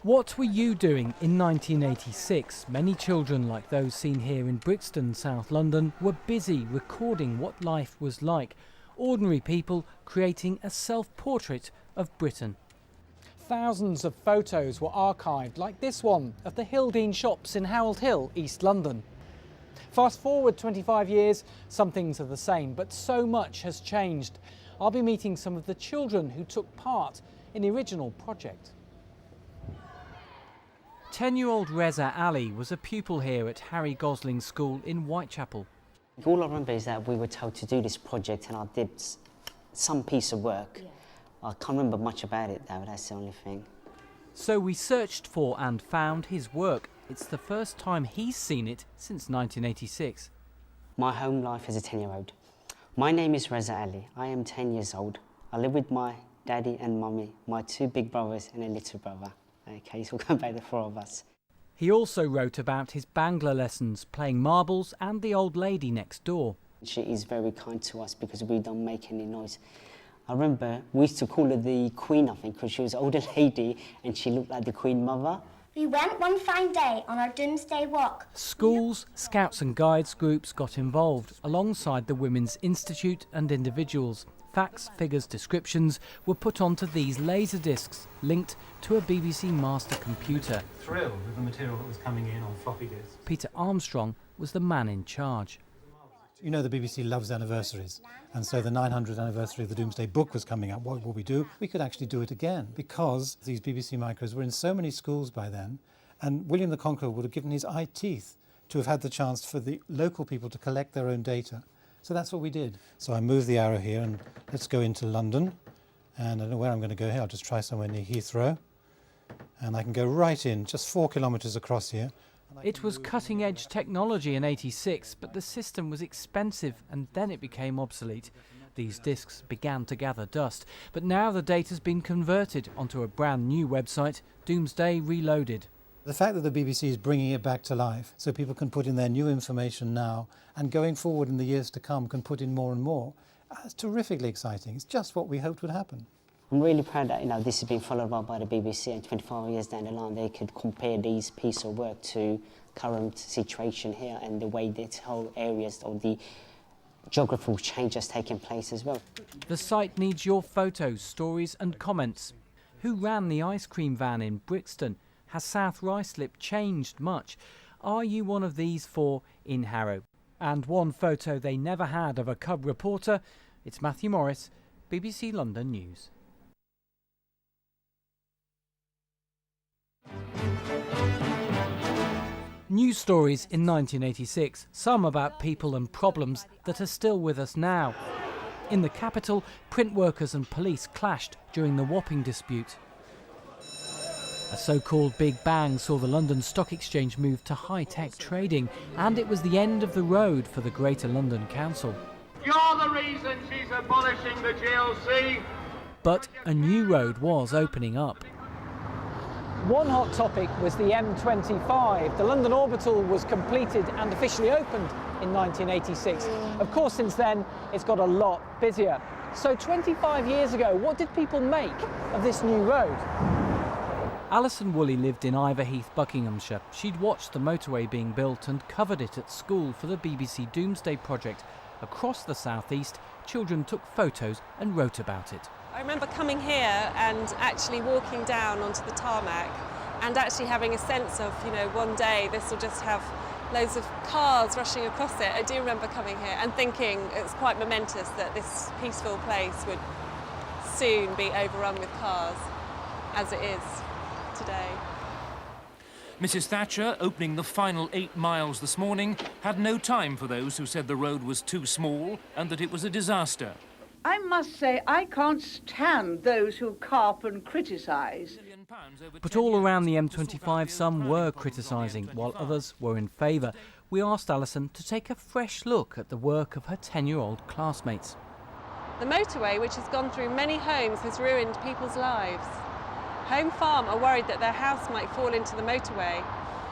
What were you doing in 1986? Many children, like those seen here in Brixton, South London, were busy recording what life was like. Ordinary people creating a self-portrait of Britain. Thousands of photos were archived, like this one of the Hildene shops in Harold Hill, East London. Fast forward 25 years, some things are the same, but so much has changed. I'll be meeting some of the children who took part in the original project. 10-year-old Reza Ali was a pupil here at Harry Gosling's school in Whitechapel. All I remember is that we were told to do this project and I did some piece of work. Yeah. I can't remember much about it though, that's the only thing. So we searched for and found his work. It's the first time he's seen it since 1986. My home life as a 10-year-old. My name is Reza Ali. I am 10 years old. I live with my daddy and mummy, my two big brothers and a little brother. Okay, so we'll come back the four of us. He also wrote about his Bangla lessons, playing marbles and the old lady next door. She is very kind to us because we don't make any noise. I remember we used to call her the Queen, I think, because she was an older lady and she looked like the Queen Mother. We went one fine day on our Domesday walk. Schools, Scouts and Guides groups got involved, alongside the Women's Institute and individuals. Facts, figures, descriptions were put onto these laser discs, linked to a BBC master computer. Thrilled with the material that was coming in on floppy disks. Peter Armstrong was the man in charge. You know the BBC loves anniversaries, and so the 900th anniversary of the Domesday book was coming up. What would we do? We could actually do it again, because these BBC micros were in so many schools by then, and William the Conqueror would have given his eye teeth to have had the chance for the local people to collect their own data. So that's what we did. So I moved the arrow here and let's go into London. And I don't know where I'm going to go here. I'll just try somewhere near Heathrow. And I can go right in, just 4 kilometres across here. It was cutting-edge technology in '86, but the system was expensive and then it became obsolete. These discs began to gather dust, but now the data's been converted onto a brand new website, Domesday Reloaded. The fact that the BBC is bringing it back to life so people can put in their new information now and going forward in the years to come can put in more and more, it's terrifically exciting. It's just what we hoped would happen. I'm really proud that this has been followed up by the BBC, and 25 years down the line they could compare these pieces of work to current situation here and the way this whole areas or the geographical change has taken place as well. The site needs your photos, stories and comments. Who ran the ice cream van in Brixton? Has South Ruislip changed much? Are you one of these four in Harrow? And one photo they never had of a cub reporter. It's Matthew Morris, BBC London News. News stories in 1986, some about people and problems that are still with us now. In the capital, print workers and police clashed during the Wapping dispute. A so-called Big Bang saw the London Stock Exchange move to high-tech trading, and it was the end of the road for the Greater London Council. You're the reason she's abolishing the GLC. But a new road was opening up. One hot topic was the M25. The London Orbital was completed and officially opened in 1986. Of course, since then, it's got a lot busier. So 25 years ago, what did people make of this new road? Alison Woolley lived in Iverheath, Buckinghamshire. She'd watched the motorway being built and covered it at school for the BBC Domesday project. Across the southeast, children took photos and wrote about it. I remember coming here and actually walking down onto the tarmac and actually having a sense of, one day this will just have loads of cars rushing across it. I do remember coming here and thinking it's quite momentous that this peaceful place would soon be overrun with cars, as it is today. Mrs. Thatcher, opening the final 8 miles this morning, had no time for those who said the road was too small and that it was a disaster. I must say I can't stand those who carp and criticise. But all around the M25 some were criticising, while others were in favour. We asked Alison to take a fresh look at the work of her 10-year-old classmates. The motorway, which has gone through many homes, has ruined people's lives. Home Farm are worried that their house might fall into the motorway.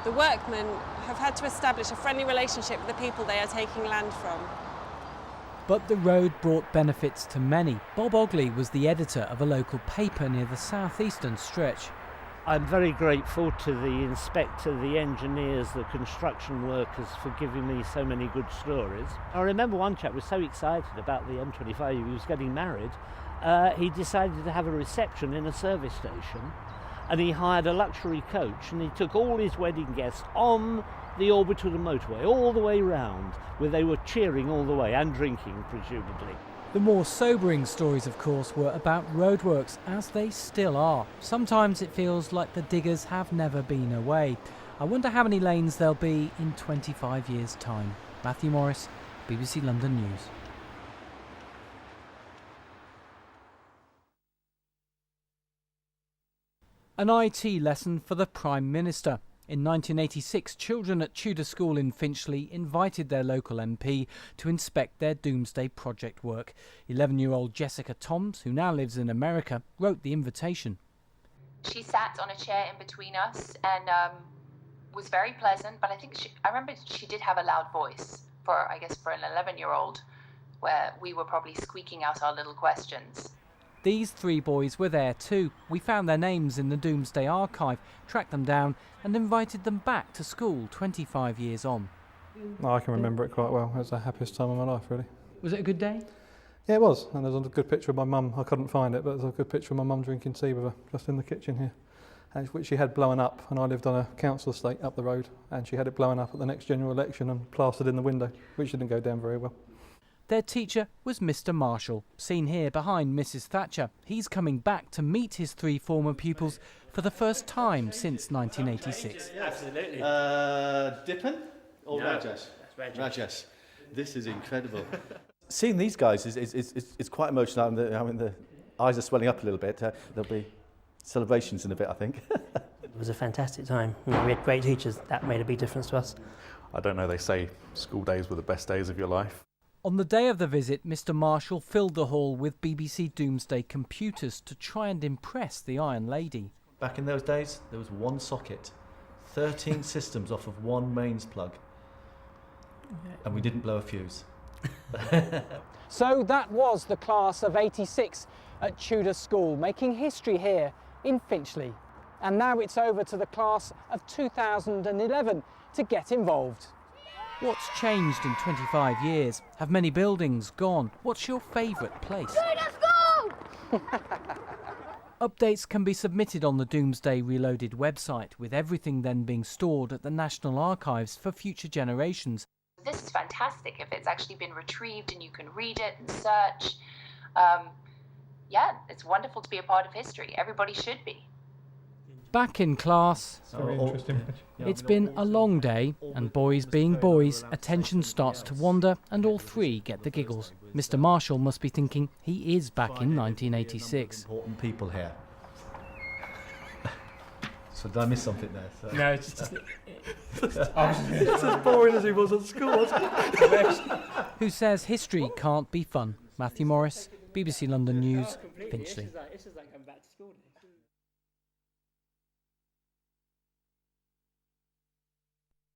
The workmen have had to establish a friendly relationship with the people they are taking land from. But the road brought benefits to many. Bob Ogley was the editor of a local paper near the southeastern stretch. I'm very grateful to the inspector, the engineers, the construction workers for giving me so many good stories. I remember one chap was so excited about the M25, he was getting married. He decided to have a reception in a service station, and he hired a luxury coach, and he took all his wedding guests on the orbital motorway all the way round, where they were cheering all the way and drinking, presumably. The more sobering stories, of course, were about roadworks, as they still are. Sometimes it feels like the diggers have never been away. I wonder how many lanes there'll be in 25 years' time. Matthew Morris, BBC London News. An IT lesson for the Prime Minister. In 1986, children at Tudor School in Finchley invited their local MP to inspect their Domesday project work. 11-year-old Jessica Toms, who now lives in America, wrote the invitation. She sat on a chair in between us and was very pleasant, but I remember she did have a loud voice for an 11-year-old, where we were probably squeaking out our little questions. These 3 boys were there too. We found their names in the Domesday archive, tracked them down and invited them back to school 25 years on. I can remember it quite well. It was the happiest time of my life, really. Was it a good day? Yeah, it was. And there's a good picture of my mum. I couldn't find it, but there's a good picture of my mum drinking tea with her just in the kitchen here, which she had blown up. And I lived on a council estate up the road, and she had it blown up at the next general election and plastered in the window, which didn't go down very well. Their teacher was Mr. Marshall, seen here behind Mrs. Thatcher. He's coming back to meet his 3 former pupils for the first time since 1986. Absolutely. Dippin or Rajesh? Rajesh. This is incredible. Seeing these guys is quite emotional. The eyes are swelling up a little bit. There'll be celebrations in a bit, I think. It was a fantastic time. We had great teachers. That made a big difference to us. I don't know, they say school days were the best days of your life. On the day of the visit, Mr. Marshall filled the hall with BBC Domesday computers to try and impress the Iron Lady. Back in those days, there was one socket, 13 systems off of one mains plug, and we didn't blow a fuse. So that was the class of '86 at Tudor School, making history here in Finchley. And now it's over to the class of 2011 to get involved. What's changed in 25 years? Have many buildings gone? What's your favourite place? Updates can be submitted on the Domesday Reloaded website, with everything then being stored at the National Archives for future generations. This is fantastic if it's actually been retrieved and you can read it and search. It's wonderful to be a part of history. Everybody should be. Back in class. Very interesting. It's been a long day, and boys being boys, attention starts to wander, and all 3 get the giggles. Mr. Marshall must be thinking he is back in 1986. Important people here. So did I miss something there? So. No, it's just... It's as boring as he was at school, wasn't it? Who says history can't be fun? Matthew Morris, BBC London News, Finchley.